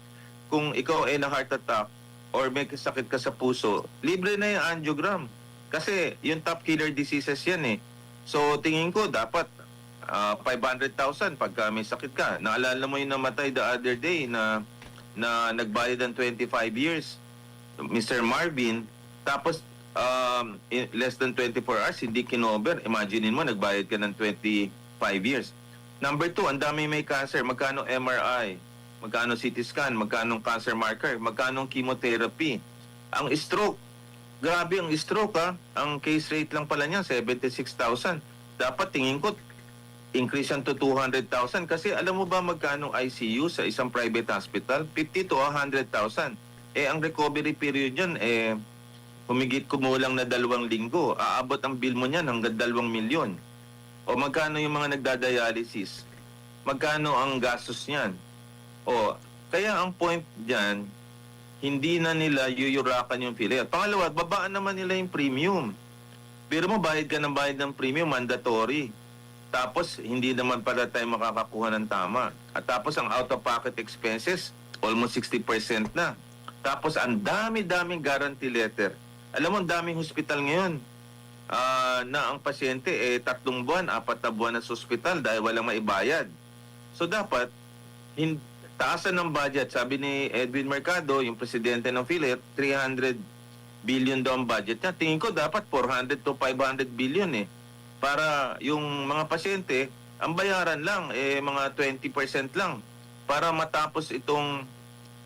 kung ikaw ay na heart attack or may sakit ka sa puso, libre na yung angiogram. Kasi yung top killer diseases yan So tingin ko dapat 500,000 pagka may sakit ka. Naalala mo yung namatay the other day na nagbayad ng 25 years, Mr. Marvin. Tapos in less than 24 hours, hindi kinover. Imagine mo, nagbayad ka ng 25 years. Number 2, ang dami may cancer. Magkano MRI? Magkano CT scan? Magkano cancer marker? Magkano chemotherapy? Ang stroke. Grabe ang stroke, ha? Ang case rate lang pala niya, 76,000. Dapat tingin ko, increase yan to 200,000. Kasi alam mo ba magkano ICU sa isang private hospital? 50 to 100,000. Ang recovery period yan, humigit kumulang na 2 linggo. Aabot ang bill mo niyan hanggang 2 milyon. O magkano yung mga nagdadialysis? Magkano ang gastos niyan? O, kaya ang point diyan, hindi na nila yuyurakan yung PhilHealth. Pangalawa, babaan naman nila yung premium. Pero mo, bayad ka ng bayad ng premium, mandatory. Tapos, hindi naman pala tayo makakakuha ng tama. At tapos, ang out-of-pocket expenses, almost 60% na. Tapos, ang dami-daming guarantee letter. Alam mo, ang daming hospital ngayon na ang pasyente 3 buwan, 4 na buwan na sa hospital dahil walang maibayad. So, dapat, taasan ng budget. Sabi ni Edwin Mercado, yung presidente ng PhilHealth, 300 billion daw ang budget niya. Tingin ko dapat 400 to 500 billion para yung mga pasyente, ang bayaran lang, mga 20% lang. Para matapos itong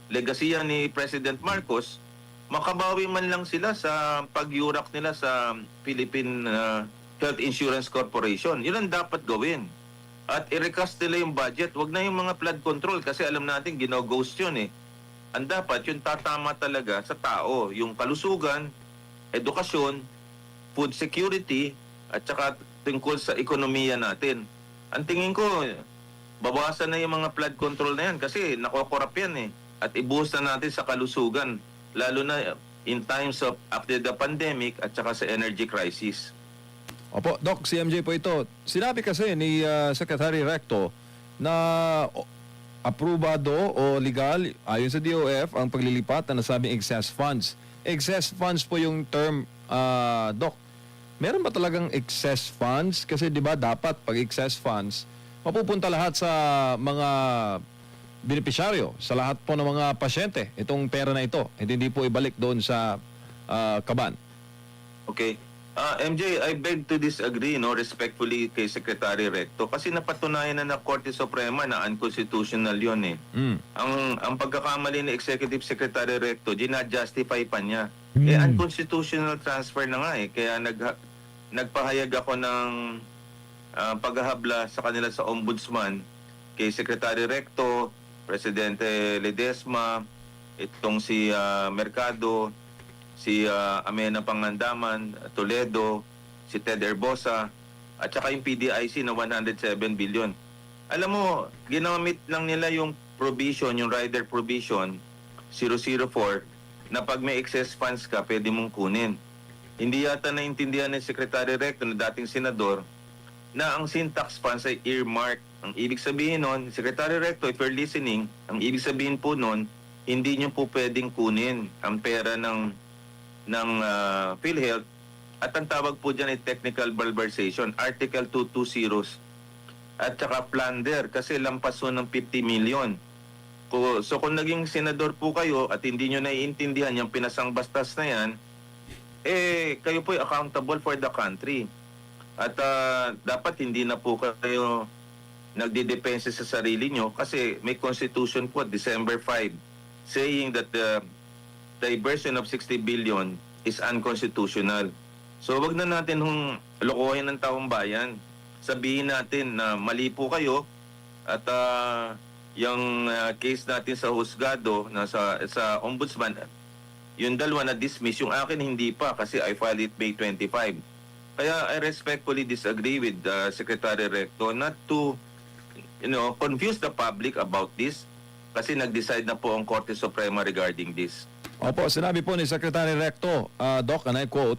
legasiya ni President Marcos, makabawi man lang sila sa pagyurak nila sa Philippine Health Insurance Corporation. Yun ang dapat gawin. At i-recast nila yung budget. Wag na yung mga flood control kasi alam natin gino-ghost yun Ang dapat yung tatama talaga sa tao, yung kalusugan, edukasyon, food security, at saka tungkol sa ekonomiya natin. Ang tingin ko, babawasan na yung mga flood control na yan kasi nakokorap yan At ibuhos na natin sa kalusugan, lalo na in times of after the pandemic at saka sa energy crisis.
Opo, Doc, si MJ po ito. Sinabi kasi ni Secretary Recto na aprobado o legal ayon sa DOF ang paglilipat na nasabing excess funds. Excess funds po yung term, Doc. Meron ba talagang excess funds? Kasi di ba dapat pag excess funds, mapupunta lahat sa mga benepisyaryo, sa lahat po ng mga pasyente, itong pera na ito. Hindi po ibalik doon sa kaban.
Okay. MJ, I beg to disagree respectfully kay Secretary Recto kasi napatunayan na Korte Suprema na unconstitutional yun Ang pagkakamali ni Executive Secretary Recto, gina-justify pa niya. Unconstitutional transfer na nga kaya nagpahayag ako ng paghahabla sa kanila sa Ombudsman kay Secretary Recto, Presidente Ledesma, itong si Mercado, si Amena Pangandaman, Toledo, si Ted Herbosa, at saka yung PDIC na 107 billion. Alam mo, ginamit lang nila yung provision, yung rider provision, 004, na pag may excess funds ka, pwede mong kunin. Hindi yata naintindihan ni Secretary Recto na dating senador na ang syntax funds ay earmark. Ang ibig sabihin nun, Secretary Recto, if you're listening, ang ibig sabihin po nun, hindi nyo po pwedeng kunin ang pera ng PhilHealth at ang tawag po dyan ay technical malversation, Article 220 at saka plunder kasi lampas po ng 50 million. So kung naging senador po kayo at hindi nyo naiintindihan yung pinasang bastas na yan, kayo po ay accountable for the country. At dapat hindi na po kayo nagdidepensa sa sarili nyo kasi may constitution po December 5 saying that the diversion of 60 billion is unconstitutional. So wag na natin lokohin ng taong bayan. Sabihin natin na mali po kayo at yung case natin sa husgado na sa ombudsman, yung dalawa na dismiss, yung akin hindi pa kasi I filed it May 25. Kaya I respectfully disagree with Secretary Recto not to confuse the public about this kasi nag-decide na po ang Korte Suprema regarding this.
Opo, sinabi po ni Secretary Recto, Doc, and I quote,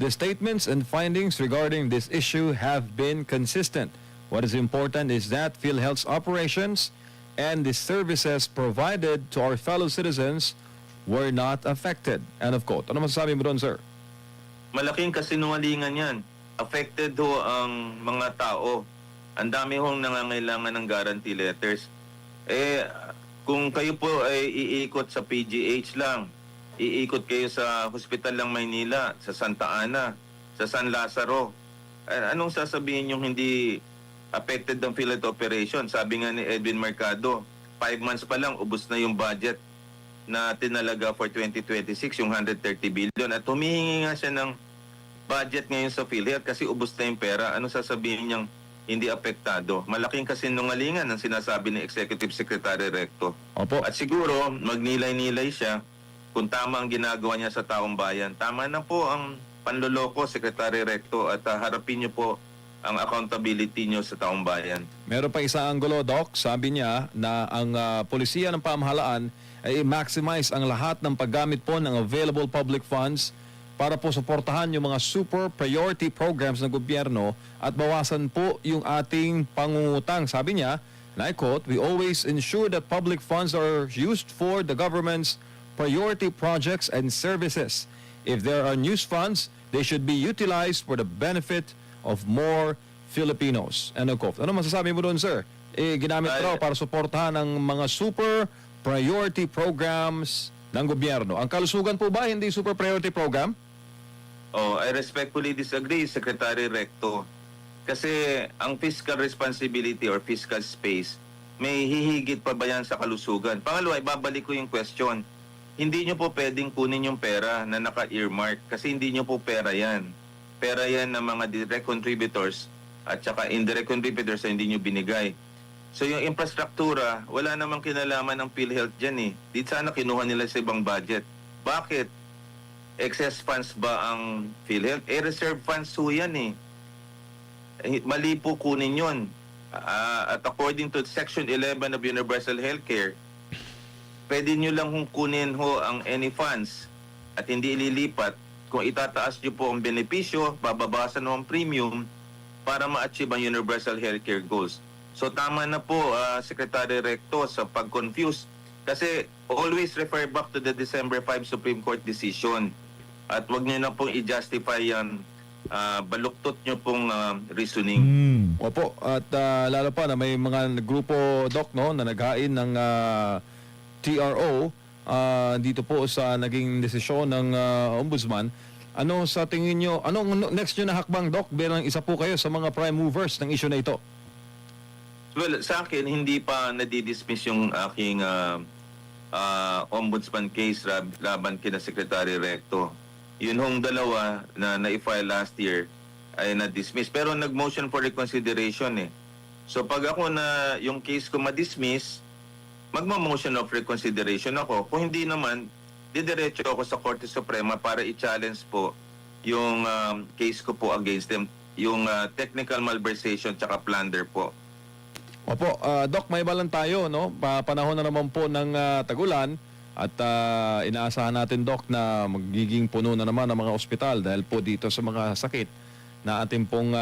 "The statements and findings regarding this issue have been consistent. What is important is that PhilHealth's operations and the services provided to our fellow citizens were not affected." End of quote. Ano masasabi mo doon, sir?
Malaking kasinungalingan yan. Affected ang mga tao. Ang dami nangangailangan ng guarantee letters. Kung kayo po ay iikot sa PGH lang, iikot kayo sa Hospital ng Maynila, sa Santa Ana, sa San Lazaro. Anong sasabihin yung hindi affected ng PhilHealth operation? Sabi nga ni Edwin Mercado, 5 months pa lang, ubos na yung budget na tinalaga for 2026, yung 130 billion. At humihingi nga siya ng budget ngayon sa PhilHealth kasi ubos na yung pera. Ano sasabihin niyang hindi apektado? Malaking kasinungalingan ang sinasabi ni Executive Secretary Recto.
Opo.
At siguro, magnilay-nilay siya kung tama ang ginagawa niya sa taong bayan. Tama na po ang panloloko, Secretary Recto, at harapin niyo po ang accountability niyo sa taong bayan.
Meron pa isang anggulo, Doc. Sabi niya na ang polisiya ng pamahalaan ay maximize ang lahat ng paggamit po ng available public funds para po suportahan yung mga super priority programs ng gobyerno at bawasan po yung ating pangungutang. Sabi niya, and I quote, "We always ensure that public funds are used for the government's priority projects and services. If there are unused funds, they should be utilized for the benefit of more Filipinos." Ano masasabi mo doon, sir? Ginamit raw para suportahan ang mga super priority programs ng gobyerno. Ang kalusugan po ba hindi super priority program?
I respectfully disagree, Secretary Recto. Kasi ang fiscal responsibility or fiscal space, may hihigit pa ba yan sa kalusugan? Pangalawa, ibabalik ko yung question. Hindi nyo po pwedeng kunin yung pera na naka-earmark kasi hindi nyo po pera yan. Pera yan ng mga direct contributors at saka indirect contributors na hindi nyo binigay. So yung infrastruktura, wala namang kinalaman ng PhilHealth dyan eh. Di sana kinuha nila sa ibang budget. Bakit? Excess funds ba ang PhilHealth? Reserve funds ho yan eh. Mali po kunin yun. At according to Section 11 of Universal Healthcare, pwede nyo lang kunin ho ang any funds at hindi ililipat. Kung itataas nyo po ang benepisyo, bababasan mo ang premium para ma-achieve ang Universal Healthcare goals. So tama na po, Secretary Recto, sa pag-confuse. Kasi always refer back to the December 5 Supreme Court decision. At wag nyo na pong i-justify yan. Baluktot nyo pong reasoning.
Opo. At lalo pa na may mga grupo, Doc, no, na naghain ng TRO dito po sa naging desisyon ng Ombudsman. Ano sa tingin nyo, anong next nyo na hakbang, Doc, bilang isa po kayo sa mga prime movers ng issue na ito?
Well, sa akin, hindi pa nadidismiss yung aking ombudsman case laban kina Secretary Recto. Yun hong dalawa na na-file last year ay na-dismiss. Pero nag-motion for reconsideration eh. So pag ako na yung case ko ma-dismiss, magma-motion of reconsideration ako. Kung hindi naman, didiretso ako sa Korte Suprema para i-challenge po yung case ko po against them. Yung technical malversation tsaka plunder po.
Opo, Doc, may balan tayo, no? Panahon na naman po ng tagulan at inaasahan natin, Doc, na magiging puno na naman ang mga ospital dahil po dito sa mga sakit na ating pong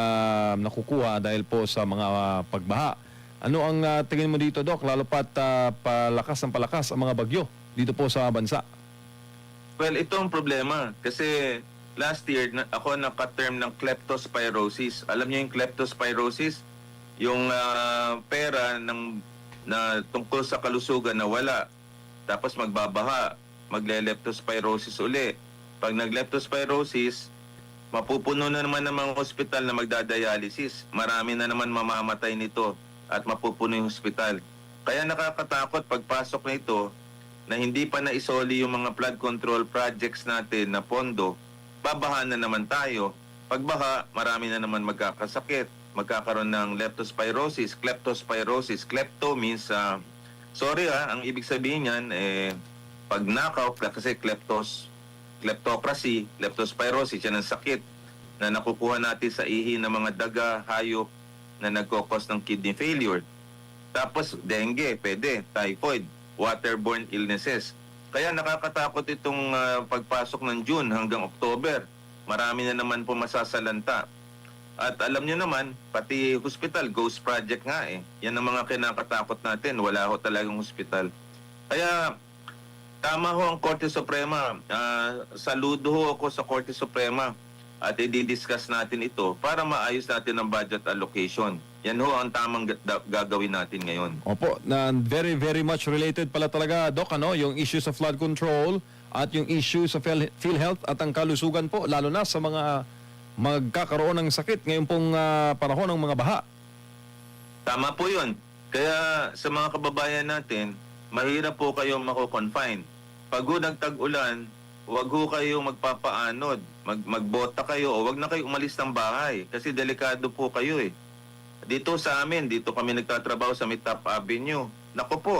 nakukuha dahil po sa mga pagbaha. Ano ang tingin mo dito, Doc? Lalo pat palakas ng palakas ang mga bagyo dito po sa bansa.
Well, ito ang problema. Kasi last year, ako naka-term ng kleptospirosis. Alam niyo yung kleptospirosis? Yung pera na tungkol sa kalusugan na wala. Tapos magbabaha, magle-leptospirosis uli. Pag nag-leptospirosis, mapupuno na naman ng mga ospital na magdadialysis. Marami na naman mamamatay nito at mapupuno yung ospital. Kaya nakakatakot pagpasok na ito na hindi pa naisoli yung mga flood control projects natin na pondo, babaha na naman tayo. Pagbaha, marami na naman magkakasakit. Magkakaroon ng leptospirosis, kleptospirosis. Klepto means, ang ibig sabihin yan, pagnakaw, kasi kleptocracy, leptospirosis, yan ang sakit na nakukuha natin sa ihi ng mga daga, hayop na nagkokos ng kidney failure. Tapos, dengue, pwede, typhoid, waterborne illnesses. Kaya nakakatakot itong pagpasok ng June hanggang October. Marami na naman po masasalanta. At alam nyo naman, pati hospital, ghost project nga eh. Yan ang mga kinakatakot natin. Wala ho talagang hospital. Kaya, tama ho ang Korte Suprema. Saludo ho ako sa Korte Suprema. At i-discuss natin ito para maayos natin ang budget allocation. Yan ho ang tamang gagawin natin ngayon.
Opo, na very, very much related pala talaga, Doc, ano? Yung issues of flood control at yung issue sa PhilHealth at ang kalusugan po, lalo na sa mga magkakaroon ng sakit ngayon pong panahon ng mga baha.
Tama po yun. Kaya sa mga kababayan natin, mahirap po kayong mako-confine. Pag nagtag-ulan, wag ho kayong magpapaanod. Magbota kayo o wag na kayo umalis ng bahay kasi delikado po kayo eh. Dito sa amin, dito kami nagtatrabaho sa Top Avenue. Nako po,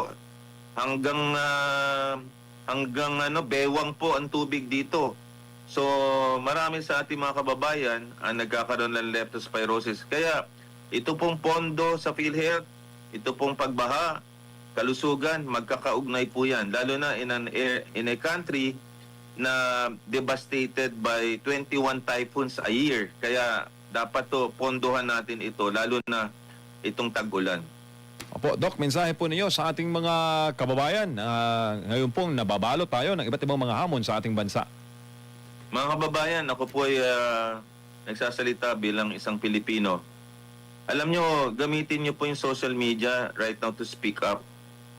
hanggang bewang po ang tubig dito. So, marami sa ating mga kababayan ang nagkakaroon ng leptospirosis. Kaya, ito pong pondo sa PhilHealth, ito pong pagbaha, kalusugan, magkakaugnay po yan. Lalo na in a country na devastated by 21 typhoons a year. Kaya dapat to pondohan natin ito, lalo na itong tag-ulan.
Opo, Doc, mensahe po ninyo sa ating mga kababayan na ngayon pong nababalo tayo ng iba't ibang mga hamon sa ating bansa.
Mga kababayan, ako po ay nagsasalita bilang isang Pilipino. Alam nyo, gamitin nyo po yung social media right now to speak up.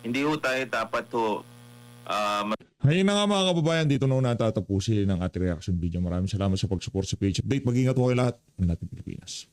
Hindi ho tayo dapat ho
Ayun na nga mga kababayan, dito na natatapusin ang ating reaction video. Maraming salamat sa pag-support sa page update. Mag-ingat po kayo lahat ng ating Pilipinas.